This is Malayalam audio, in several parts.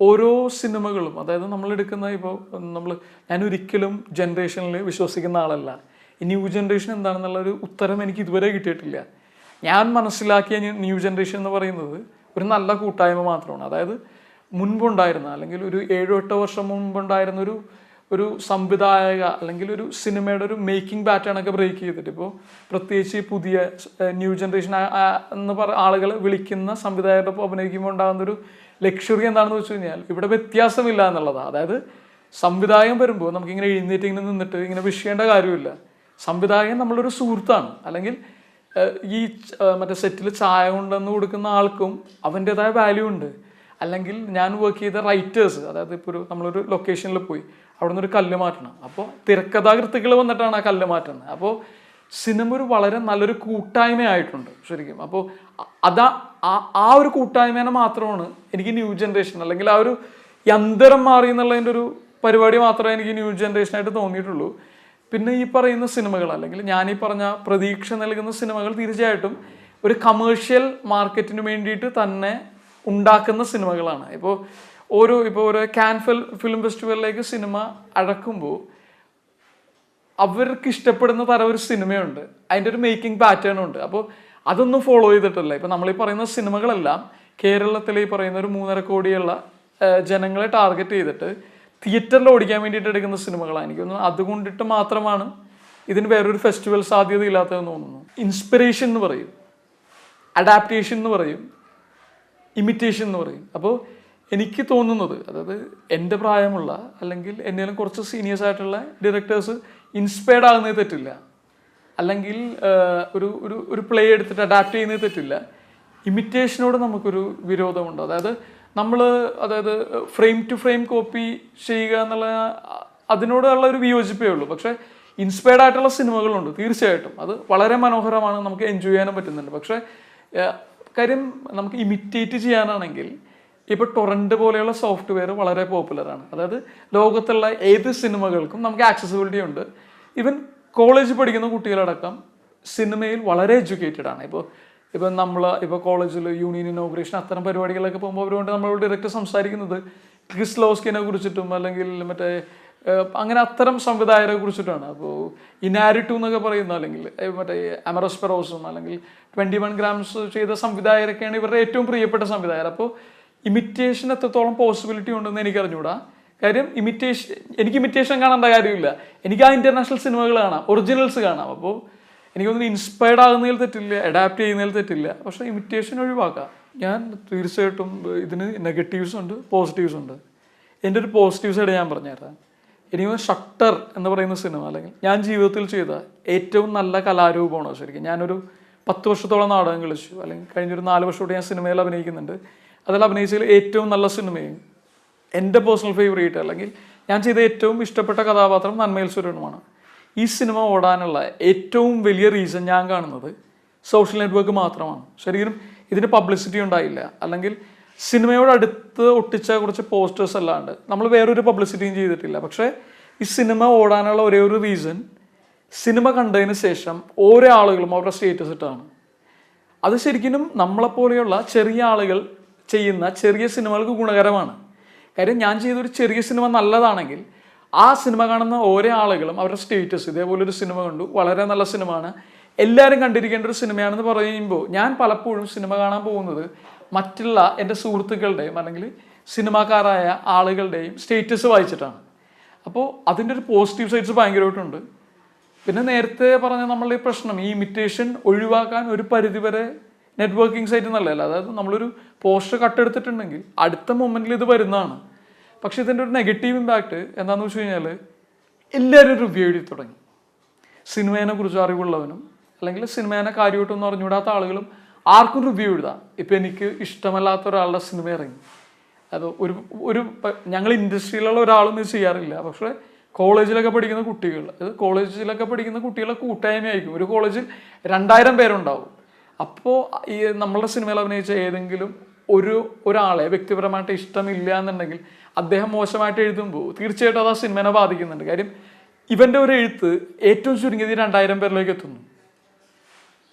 ഓരോ സിനിമകളും, അതായത് നമ്മളെടുക്കുന്ന ഇപ്പോൾ ഞാനൊരിക്കലും ജനറേഷനിൽ വിശ്വസിക്കുന്ന ആളല്ല. ഈ ന്യൂ ജനറേഷൻ എന്താണെന്നുള്ളൊരു ഉത്തരം എനിക്ക് ഇതുവരെ കിട്ടിയിട്ടില്ല. ഞാൻ മനസ്സിലാക്കിയ ന്യൂ ജനറേഷൻ എന്ന് പറയുന്നത് ഒരു നല്ല കൂട്ടായ്മ മാത്രമാണ്. അതായത് മുൻപുണ്ടായിരുന്ന, അല്ലെങ്കിൽ ഒരു 7-8 വർഷം മുമ്പുണ്ടായിരുന്ന ഒരു സംവിധായക അല്ലെങ്കിൽ ഒരു സിനിമയുടെ ഒരു മേക്കിംഗ് പാറ്റേൺ ഒക്കെ ബ്രേക്ക് ചെയ്തിട്ട് ഇപ്പോൾ പ്രത്യേകിച്ച് പുതിയ ന്യൂ ജനറേഷൻ എന്ന് ആളുകൾ വിളിക്കുന്ന സംവിധായകരുടെ അഭിനയിക്കുമ്പോൾ ഉണ്ടാകുന്നൊരു ലക്ഷറി എന്താണെന്ന് വെച്ച് കഴിഞ്ഞാൽ ഇവിടെ വ്യത്യാസമില്ല എന്നുള്ളതാണ്. അതായത് സംവിധായകൻ വരുമ്പോൾ നമുക്കിങ്ങനെ എഴുന്നേറ്റ് ഇങ്ങനെ നിന്നിട്ട് ഇങ്ങനെ വിഷയേണ്ട കാര്യമില്ല. സംവിധായകൻ നമ്മളൊരു സുഹൃത്താണ്. അല്ലെങ്കിൽ ഈ മറ്റേ സെറ്റിൽ ചായ കൊണ്ടുവന്ന് കൊടുക്കുന്ന ആൾക്കും അവൻ്റെതായ വാല്യൂ ഉണ്ട്. അല്ലെങ്കിൽ ഞാൻ വർക്ക് ചെയ്ത റൈറ്റേഴ്സ്, അതായത് ഇപ്പോൾ നമ്മളൊരു ലൊക്കേഷനിൽ പോയി അവിടെ നിന്നൊരു കല്ല് മാറ്റണം, അപ്പോൾ തിരക്കഥാകൃത്തുക്കൾ വന്നിട്ടാണ് ആ കല്ല് മാറ്റുന്നത്. അപ്പോൾ സിനിമ ഒരു വളരെ നല്ലൊരു കൂട്ടായ്മയായിട്ടുണ്ട് ശരിക്കും. അപ്പോൾ ആ ഒരു കൂട്ടായ്മേനെ മാത്രമാണ് എനിക്ക് ന്യൂ ജനറേഷൻ, അല്ലെങ്കിൽ ആ ഒരു യന്ത്രം മാറി എന്നുള്ളതിൻ്റെ ഒരു പരിപാടി മാത്രമേ എനിക്ക് ന്യൂ ജനറേഷനായിട്ട് തോന്നിയിട്ടുള്ളൂ. പിന്നെ ഈ പറയുന്ന സിനിമകൾ, അല്ലെങ്കിൽ ഞാനീ പറഞ്ഞ പ്രതീക്ഷ നൽകുന്ന സിനിമകൾ തീർച്ചയായിട്ടും ഒരു കമേഴ്ഷ്യൽ മാർക്കറ്റിന് വേണ്ടിയിട്ട് തന്നെ ഉണ്ടാക്കുന്ന സിനിമകളാണ്. ഇപ്പോൾ ഒരു കാൻ ഫിലിം ഫെസ്റ്റിവലിലേക്ക് സിനിമ അടക്കുമ്പോൾ അവർക്ക് ഇഷ്ടപ്പെടുന്ന തരം ഒരു സിനിമയുണ്ട്, അതിൻ്റെ ഒരു മേക്കിംഗ് പാറ്റേൺ ഉണ്ട്. അപ്പോൾ അതൊന്നും ഫോളോ ചെയ്തിട്ടല്ല. ഇപ്പോൾ നമ്മളീ പറയുന്ന സിനിമകളെല്ലാം കേരളത്തിൽ ഈ പറയുന്ന ഒരു 3.5 കോടിയുള്ള ജനങ്ങളെ ടാർഗറ്റ് ചെയ്തിട്ട് തിയേറ്ററിൽ ഓടിക്കാൻ വേണ്ടിയിട്ട് എടുക്കുന്ന സിനിമകളാണ്. എനിക്ക് തോന്നുന്നു അതുകൊണ്ടിട്ട് മാത്രമാണ് ഇതിന് വേറൊരു ഫെസ്റ്റിവൽ സാധ്യത ഇല്ലാത്തതെന്ന് തോന്നുന്നു. ഇൻസ്പിറേഷൻ എന്ന് പറയും, അഡാപ്റ്റേഷൻ എന്ന് പറയും, ഇമിറ്റേഷൻ എന്ന് പറയും. അപ്പോൾ എനിക്ക് തോന്നുന്നത്, അതായത് എൻ്റെ പ്രായമുള്ള അല്ലെങ്കിൽ എന്നേലും കുറച്ച് സീനിയേഴ്സ് ആയിട്ടുള്ള ഡയറക്ടേഴ്സ് ഇൻസ്പയർഡ് ആകുന്നത് തെറ്റില്ല, അല്ലെങ്കിൽ ഒരു പ്ലേ എടുത്തിട്ട് അഡാപ്റ്റ് ചെയ്യുന്നത് തെറ്റില്ല. ഇമിറ്റേഷനോട് നമുക്കൊരു വിരോധമുണ്ട്. അതായത് ഫ്രെയിം ടു ഫ്രെയിം കോപ്പി ചെയ്യുക എന്നുള്ള അതിനോടുള്ള ഒരു വിയോജിപ്പേ ഉള്ളൂ. പക്ഷേ ഇൻസ്പയർഡ് ആയിട്ടുള്ള സിനിമകളുണ്ട് തീർച്ചയായിട്ടും, അത് വളരെ മനോഹരമാണ്, നമുക്ക് എൻജോയ് ചെയ്യാനും പറ്റുന്നുണ്ട്. പക്ഷേ കാര്യം നമുക്ക് ഇമിറ്റേറ്റ് ചെയ്യാനാണെങ്കിൽ ഇപ്പോൾ ടൊറൻറ്റ് പോലെയുള്ള സോഫ്റ്റ്വെയർ വളരെ പോപ്പുലറാണ്. അതായത് ലോകത്തുള്ള ഏത് സിനിമകൾക്കും നമുക്ക് ആക്സസിബിലിറ്റി ഉണ്ട്. ഈവൻ കോളേജിൽ പഠിക്കുന്ന കുട്ടികളടക്കം സിനിമയിൽ വളരെ എഡ്യൂക്കേറ്റഡ് ആണ്. ഇപ്പോൾ കോളേജിൽ യൂണിയൻ ഇനോഗ്രേഷൻ അത്തരം പരിപാടികളൊക്കെ പോകുമ്പോൾ അവരുകൊണ്ട് നമ്മളോട് ഡയറക്റ്റ് സംസാരിക്കുന്നത് ക്രിസ്ലോസ്കിനെ കുറിച്ചിട്ടും അല്ലെങ്കിൽ അങ്ങനെ അത്തരം സംവിധായകരെ കുറിച്ചിട്ടാണ്. അപ്പോൾ ഇനാരിറ്റു എന്നൊക്കെ പറയുന്ന, അല്ലെങ്കിൽ അമറോസ്പെറോസും അല്ലെങ്കിൽ 21 ഗ്രാംസ് ചെയ്ത സംവിധായകരൊക്കെയാണ് ഇവരുടെ ഏറ്റവും പ്രിയപ്പെട്ട സംവിധായകർ. അപ്പോൾ ഇമിറ്റേഷൻ എത്രത്തോളം പോസിബിലിറ്റി ഉണ്ടെന്ന് എനിക്ക് അറിഞ്ഞുകൂടാ. കാര്യം എനിക്ക് ഇമിറ്റേഷൻ കാണേണ്ട കാര്യമില്ല, എനിക്ക് ആ ഇൻ്റർനാഷണൽ സിനിമകൾ കാണാം, ഒറിജിനൽസ് കാണാം. അപ്പോൾ എനിക്കൊന്നും ഇൻസ്പയർഡ് ആകുന്നതിൽ തെറ്റില്ല, അഡാപ്റ്റ് ചെയ്യുന്നതിൽ തെറ്റില്ല, പക്ഷേ ഇമിറ്റേഷൻ ഒഴിവാക്കാം. ഞാൻ തീർച്ചയായിട്ടും ഇതിന് നെഗറ്റീവ്സ് ഉണ്ട്, പോസിറ്റീവ്സ് ഉണ്ട്. എൻ്റെ ഒരു പോസിറ്റീവ് സൈഡ് ഞാൻ പറഞ്ഞുതരാം. എനിക്ക് ഷട്ടർ എന്ന് പറയുന്ന സിനിമ, അല്ലെങ്കിൽ ഞാൻ ജീവിതത്തിൽ ചെയ്ത ഏറ്റവും നല്ല കലാരൂപമാണ് ശരിക്കും. ഞാനൊരു 10 വർഷത്തോളം നാടകം കളിച്ചു, അല്ലെങ്കിൽ കഴിഞ്ഞൊരു 4 വർഷത്തോടെ ഞാൻ സിനിമയിൽ അഭിനയിക്കുന്നുണ്ട്. അതിൽ അഭിനയിച്ചതിൽ ഏറ്റവും നല്ല സിനിമയും എൻ്റെ പേഴ്സണൽ ഫേവറേറ്റ്, അല്ലെങ്കിൽ ഞാൻ ചെയ്ത ഏറ്റവും ഇഷ്ടപ്പെട്ട കഥാപാത്രം നന്മയിൽ സുരനുമാണ്. ഈ സിനിമ ഓടാനുള്ള ഏറ്റവും വലിയ റീസൺ ഞാൻ കാണുന്നത് സോഷ്യൽ നെറ്റ്വർക്ക് മാത്രമാണ്. ശരിക്കും ഇതിന് പബ്ലിസിറ്റി ഉണ്ടായില്ല, അല്ലെങ്കിൽ സിനിമയോടടുത്ത് ഒട്ടിച്ച കുറച്ച് പോസ്റ്റേഴ്സ് അല്ലാണ്ട് നമ്മൾ വേറൊരു പബ്ലിസിറ്റിയും ചെയ്തിട്ടില്ല. പക്ഷേ ഈ സിനിമ ഓടാനുള്ള ഒരേ ഒരു റീസൺ, സിനിമ കണ്ടതിന് ശേഷം ഓരോ ആളുകളും അവരുടെ സ്റ്റേറ്റസ് ഇട്ടാണ്. അത് ശരിക്കും നമ്മളെപ്പോലെയുള്ള ചെറിയ ആളുകൾ ചെയ്യുന്ന ചെറിയ സിനിമകൾക്ക് ഗുണകരമാണ്. കാര്യം ഞാൻ ചെയ്തൊരു ചെറിയ സിനിമ നല്ലതാണെങ്കിൽ ആ സിനിമ കാണുന്ന ഓരോ ആളുകളും അവരുടെ സ്റ്റേറ്റസ് ഇതേപോലൊരു സിനിമ കണ്ടു, വളരെ നല്ല സിനിമയാണ്, എല്ലാവരും കണ്ടിരിക്കേണ്ട ഒരു സിനിമയാണെന്ന് പറയുമ്പോൾ ഞാൻ പലപ്പോഴും സിനിമ കാണാൻ പോകുന്നത് മറ്റുള്ള എൻ്റെ സുഹൃത്തുക്കളുടെയും അല്ലെങ്കിൽ സിനിമാക്കാരായ ആളുകളുടെയും സ്റ്റേറ്റസ് വായിച്ചിട്ടാണ്. അപ്പോൾ അതിൻ്റെ ഒരു പോസിറ്റീവ് സൈഡ്സ് ഭയങ്കരമായിട്ടുണ്ട്. പിന്നെ നേരത്തെ പറഞ്ഞ നമ്മളുടെ ഈ പ്രശ്നം, ഈ ഇമിറ്റേഷൻ ഒഴിവാക്കാൻ ഒരു പരിധിവരെ നെറ്റ്വർക്കിംഗ് സൈറ്റ് നല്ലതല്ല. അതായത് നമ്മളൊരു പോസ്റ്റർ കട്ടെടുത്തിട്ടുണ്ടെങ്കിൽ അടുത്ത മൊമെൻറ്റിൽ ഇത് വരുന്നതാണ്. പക്ഷെ ഇതിൻ്റെ ഒരു നെഗറ്റീവ് ഇമ്പാക്റ്റ് എന്താണെന്ന് വെച്ച് കഴിഞ്ഞാൽ എല്ലാവരും റിവ്യൂ എഴുതി തുടങ്ങി. സിനിമേനെ കുറിച്ച് അറിവുള്ളവനും അല്ലെങ്കിൽ സിനിമേനെ കാര്യമായിട്ടൊന്നും അറിഞ്ഞുകൂടാത്ത ആളുകളും ആർക്കും റിവ്യൂ എഴുതാം. ഇപ്പം എനിക്ക് ഇഷ്ടമല്ലാത്ത ഒരാളുടെ സിനിമ ഇറങ്ങി, അത് ഞങ്ങൾ ഇൻഡസ്ട്രിയിലുള്ള ഒരാളും ഇത് ചെയ്യാറില്ല. പക്ഷേ കോളേജിലൊക്കെ പഠിക്കുന്ന കുട്ടികളുടെ കൂട്ടായ്മയായിരിക്കും. ഒരു കോളേജിൽ 2000 പേരുണ്ടാവും. അപ്പോൾ ഈ നമ്മളുടെ സിനിമയിൽ അഭിനയിച്ച ഏതെങ്കിലും ഒരാളെ വ്യക്തിപരമായിട്ട് ഇഷ്ടമില്ല എന്നുണ്ടെങ്കിൽ അദ്ദേഹം മോശമായിട്ട് എഴുതുമ്പോൾ തീർച്ചയായിട്ടും അത് ആ സിനിമേനെ ബാധിക്കുന്നുണ്ട്. കാര്യം ഇവൻ്റെ ഒരു എഴുത്ത് ഏറ്റവും ചുരുങ്ങിയത് 2000 പേരിലേക്ക് എത്തുന്നു.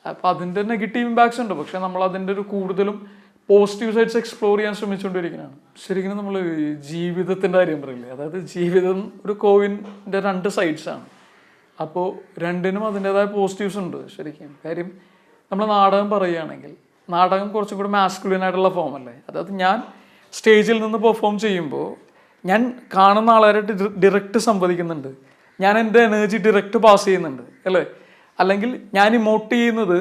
അപ്പോൾ അതിൻ്റെ നെഗറ്റീവ് ഇമ്പാക്ട്സ് ഉണ്ട്. പക്ഷെ നമ്മൾ അതിൻ്റെ ഒരു കൂടുതലും പോസിറ്റീവ് സൈഡ്സ് എക്സ്പ്ലോർ ചെയ്യാൻ ശ്രമിച്ചുകൊണ്ടിരിക്കുന്നതാണ്. ശരിക്കും നമ്മൾ ജീവിതത്തിൻ്റെ കാര്യം പറയില്ലേ, അതായത് ജീവിതം ഒരു കോയിൻ്റെ 2 സൈഡ്സാണ്. അപ്പോൾ രണ്ടിനും അതിൻ്റെതായ പോസിറ്റീവ്സ് ഉണ്ട് ശരിക്കും. കാര്യം നമ്മൾ നാടകം പറയുകയാണെങ്കിൽ നാടകം കുറച്ചും കൂടി മാസ്കുലിൻ ആയിട്ടുള്ള ഫോം അല്ലേ. അതായത് ഞാൻ സ്റ്റേജിൽ നിന്ന് പെർഫോം ചെയ്യുമ്പോൾ ഞാൻ കാണുന്ന ആളായിട്ട് ഡിറക്റ്റ് സംവദിക്കുന്നുണ്ട്, ഞാൻ എൻ്റെ എനർജി ഡിറക്റ്റ് പാസ് ചെയ്യുന്നുണ്ട് അല്ലേ. അല്ലെങ്കിൽ ഞാൻ ഇമോട്ട് ചെയ്യുന്നത്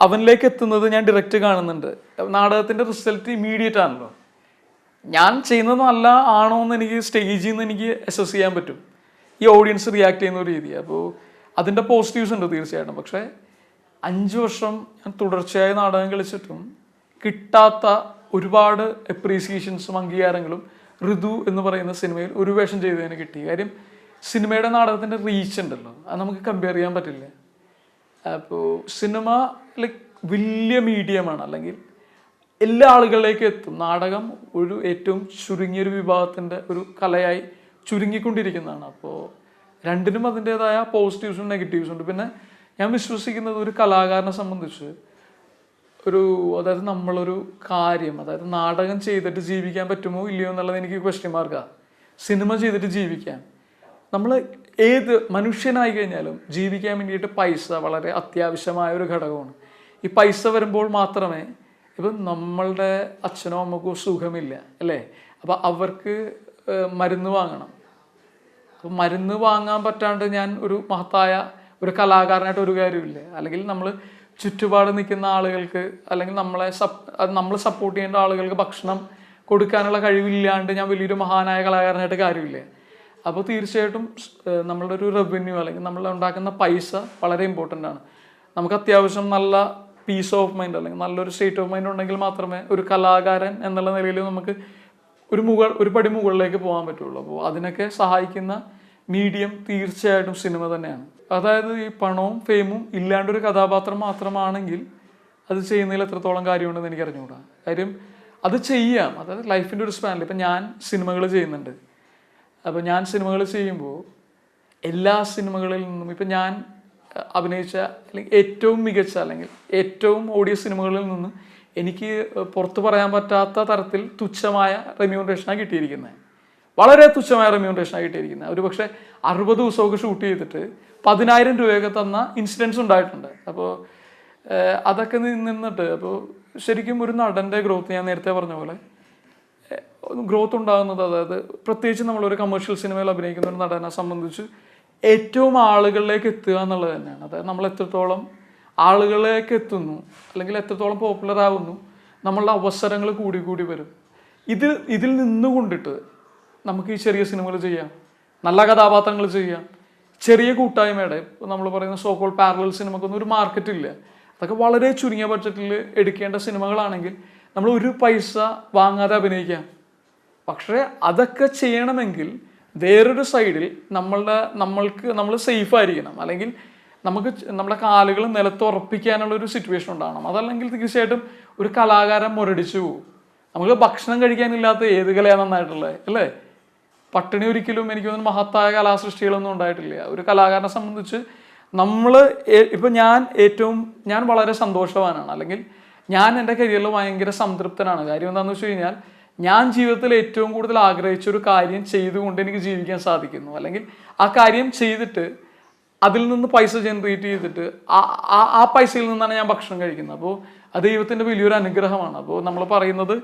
അവനിലേക്ക് എത്തുന്നത് ഞാൻ ഡിറക്റ്റ് കാണുന്നുണ്ട്. നാടകത്തിൻ്റെ റിസൾട്ട് ഇമ്മീഡിയറ്റ് ആണല്ലോ. ഞാൻ ചെയ്യുന്നത് നല്ല ആണോ എന്ന് എനിക്ക് സ്റ്റേജിൽ നിന്ന് എനിക്ക് അസസ് ചെയ്യാൻ പറ്റും, ഈ ഓഡിയൻസ് റിയാക്ട് ചെയ്യുന്ന ഒരു രീതി. അപ്പോൾ അതിൻ്റെ പോസിറ്റീവ്സ് ഉണ്ട് തീർച്ചയായിട്ടും. പക്ഷേ 5 വർഷം ഞാൻ തുടർച്ചയായി നാടകം കളിച്ചിട്ടും കിട്ടാത്ത ഒരുപാട് അപ്രീസിയേഷൻസും അംഗീകാരങ്ങളും ഋതു എന്ന് പറയുന്ന സിനിമയിൽ ഒരു വേഷം ചെയ്തതിന് കിട്ടി. കാര്യം സിനിമയുടെ നാടകത്തിൻ്റെ റീച്ച് ഉണ്ടല്ലോ, അത് നമുക്ക് കമ്പയർ ചെയ്യാൻ പറ്റില്ല. അപ്പോൾ സിനിമ ലൈക്ക് വലിയ മീഡിയമാണ്, അല്ലെങ്കിൽ എല്ലാ ആളുകളിലേക്കും എത്തും. നാടകം ഒരു ഏറ്റവും ചുരുങ്ങിയൊരു വിഭാഗത്തിൻ്റെ ഒരു കലയായി ചുരുങ്ങിക്കൊണ്ടിരിക്കുന്നതാണ്. അപ്പോൾ രണ്ടിനും അതിൻ്റേതായ പോസിറ്റീവ്സും നെഗറ്റീവ്സും ഉണ്ട്. പിന്നെ ഞാൻ വിശ്വസിക്കുന്നത് ഒരു കലാകാരനെ സംബന്ധിച്ച് അതായത് നമ്മളൊരു കാര്യം, അതായത് നാടകം ചെയ്തിട്ട് ജീവിക്കാൻ പറ്റുമോ ഇല്ലയോ എന്നുള്ളത് എനിക്ക് ക്വസ്റ്റ്യൻ മാർക്കാണ്. സിനിമ ചെയ്തിട്ട് ജീവിക്കാൻ നമ്മൾ ഏത് മനുഷ്യനായി കഴിഞ്ഞാലും ജീവിക്കാൻ വേണ്ടിയിട്ട് പൈസ വളരെ അത്യാവശ്യമായ ഒരു ഘടകമാണ്. ഈ പൈസ വരുമ്പോൾ മാത്രമേ, ഇപ്പം നമ്മളുടെ അച്ഛനോ അമ്മക്കോ സുഖമില്ല അല്ലേ, അപ്പോൾ അവർക്ക് മരുന്ന് വാങ്ങണം. അപ്പോൾ മരുന്ന് വാങ്ങാൻ പറ്റാണ്ട് ഞാൻ ഒരു മഹത്തായ ഒരു കലാകാരനായിട്ട് ഒരു കാര്യമില്ല. അല്ലെങ്കിൽ നമ്മൾ ചുറ്റുപാട് നിൽക്കുന്ന ആളുകൾക്ക്, അല്ലെങ്കിൽ നമ്മൾ സപ്പോർട്ട് ചെയ്യേണ്ട ആളുകൾക്ക് ഭക്ഷണം കൊടുക്കാനുള്ള കഴിവില്ലാണ്ട് ഞാൻ വലിയൊരു മഹാനായ കലാകാരനായിട്ട് കാര്യമില്ല. അപ്പോൾ തീർച്ചയായിട്ടും നമ്മളുടെ ഒരു റവന്യൂ അല്ലെങ്കിൽ നമ്മൾ ഉണ്ടാക്കുന്ന പൈസ വളരെ ഇമ്പോർട്ടൻ്റ് ആണ്. നമുക്ക് അത്യാവശ്യം നല്ല പീസ് ഓഫ് മൈൻഡ് അല്ലെങ്കിൽ നല്ലൊരു സ്റ്റേറ്റ് ഓഫ് മൈൻഡ് ഉണ്ടെങ്കിൽ മാത്രമേ ഒരു കലാകാരൻ എന്നുള്ള നിലയിൽ നമുക്ക് ഒരു പടി മുകളിലേക്ക് പോകാൻ പറ്റുള്ളൂ. അപ്പോൾ അതിനൊക്കെ സഹായിക്കുന്ന മീഡിയം തീർച്ചയായിട്ടും സിനിമ തന്നെയാണ്. അതായത് ഈ പണവും ഫെയിമും ഇല്ലാണ്ടൊരു കഥാപാത്രം മാത്രമാണെങ്കിൽ അത് ചെയ്യുന്നതിൽ എത്രത്തോളം കാര്യമുണ്ടെന്ന് എനിക്ക് അറിഞ്ഞുകൂടാ. കാര്യം അത് ചെയ്യാം, അതായത് ലൈഫിൻ്റെ ഒരു സ്പാനിൽ. ഇപ്പം ഞാൻ സിനിമകൾ ചെയ്യുന്നുണ്ട്. അപ്പോൾ ഞാൻ സിനിമകൾ ചെയ്യുമ്പോൾ എല്ലാ സിനിമകളിൽ നിന്നും ഇപ്പം ഞാൻ അഭിനയിച്ച അല്ലെങ്കിൽ ഏറ്റവും മികച്ച അല്ലെങ്കിൽ ഏറ്റവും ഓടിയ സിനിമകളിൽ നിന്ന് എനിക്ക് പുറത്ത് പറയാൻ പറ്റാത്ത തരത്തിൽ തുച്ഛമായ റെമ്യൂണറേഷനാണ് കിട്ടിയിരിക്കുന്നത്. വളരെ തുച്ഛമായ റെമ്യൂണറേഷനാണ് കിട്ടിയിരിക്കുന്നത്. ഒരു പക്ഷേ 60 ദിവസമൊക്കെ ഷൂട്ട് ചെയ്തിട്ട് 10,000 രൂപയൊക്കെ തന്ന ഇൻസിഡൻസ് ഉണ്ടായിട്ടുണ്ട്. അപ്പോൾ അതൊക്കെ നിന്നിട്ട് അപ്പോൾ ശരിക്കും ഒരു നടൻ്റെ ഗ്രോത്ത്, ഞാൻ നേരത്തെ പറഞ്ഞ പോലെ ഗ്രോത്ത് ഉണ്ടാകുന്നത്, അതായത് പ്രത്യേകിച്ച് നമ്മളൊരു കമേഴ്ഷ്യൽ സിനിമയിൽ അഭിനയിക്കുന്ന ഒരു നടനെ സംബന്ധിച്ച് ഏറ്റവും ആളുകളിലേക്ക് എത്തുക എന്നുള്ളത് തന്നെയാണ്. അതായത് നമ്മൾ എത്രത്തോളം ആളുകളിലേക്ക് എത്തുന്നു അല്ലെങ്കിൽ എത്രത്തോളം പോപ്പുലർ ആകുന്നു, നമ്മളുടെ അവസരങ്ങൾ കൂടി വരും. ഇതിൽ നിന്നുകൊണ്ടിട്ട് നമുക്ക് ഈ ചെറിയ സിനിമകൾ ചെയ്യാം, നല്ല കഥാപാത്രങ്ങൾ ചെയ്യാം, ചെറിയ കൂട്ടായ്മയുടെ. ഇപ്പോൾ നമ്മൾ പറയുന്ന സോക്കോൾ പാരലൽ സിനിമക്കൊന്നും ഒരു മാർക്കറ്റ് ഇല്ല. അതൊക്കെ വളരെ ചുരുങ്ങിയ ബഡ്ജറ്റിൽ എടുക്കേണ്ട സിനിമകളാണെങ്കിൽ നമ്മൾ ഒരു പൈസ വാങ്ങാതെ അഭിനയിക്കാം. പക്ഷേ അതൊക്കെ ചെയ്യണമെങ്കിൽ വേറൊരു സൈഡിൽ നമ്മൾ സേഫ് ആയിരിക്കണം, അല്ലെങ്കിൽ നമുക്ക് നമ്മുടെ കാലുകൾ നിലത്ത് ഉറപ്പിക്കാനുള്ളൊരു സിറ്റുവേഷൻ ഉണ്ടാകണം. അതല്ലെങ്കിൽ തീർച്ചയായിട്ടും ഒരു കലാകാരൻ മുരടിച്ചു പോകും. നമുക്ക് ഭക്ഷണം കഴിക്കാനില്ലാത്ത ഏത് കലയാണ് നന്നായിട്ടുള്ളത് അല്ലേ? പട്ടിണി ഒരിക്കലും എനിക്ക് തോന്നുന്നു മഹത്തായ കലാസൃഷ്ടികളൊന്നും ഉണ്ടായിട്ടില്ല. ഒരു കലാകാരനെ സംബന്ധിച്ച് ഇപ്പം ഞാൻ വളരെ സന്തോഷവാനാണ്, അല്ലെങ്കിൽ ഞാൻ എൻ്റെ കരിയറിൽ ഭയങ്കര സംതൃപ്തനാണ്. കാര്യം എന്താണെന്ന് വെച്ച് കഴിഞ്ഞാൽ ഞാൻ ജീവിതത്തിൽ ഏറ്റവും കൂടുതൽ ആഗ്രഹിച്ച ഒരു കാര്യം ചെയ്തുകൊണ്ട് എനിക്ക് ജീവിക്കാൻ സാധിക്കുന്നു. അല്ലെങ്കിൽ ആ കാര്യം ചെയ്തിട്ട് അതിൽ നിന്ന് പൈസ ജനറേറ്റ് ചെയ്തിട്ട് ആ പൈസയിൽ നിന്നാണ് ഞാൻ ഭക്ഷണം കഴിക്കുന്നത്. അപ്പോൾ അത് ദൈവത്തിൻ്റെ വലിയൊരു അനുഗ്രഹമാണ്. അപ്പോൾ നമ്മൾ പറയുന്നത്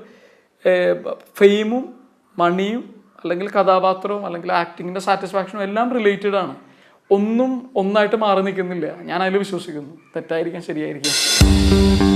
ഫെയിമും മണിയും അല്ലെങ്കിൽ കഥാപാത്രവും അല്ലെങ്കിൽ ആക്ടിങ്ങിൻ്റെ സാറ്റിസ്ഫാക്ഷനും എല്ലാം റിലേറ്റഡ് ആണ്. ഒന്നും ഒന്നായിട്ട് മാറി നിൽക്കുന്നില്ല. ഞാൻ അതിൽ വിശ്വസിക്കുന്നു. തെറ്റായിരിക്കാം, ശരിയായിരിക്കാം.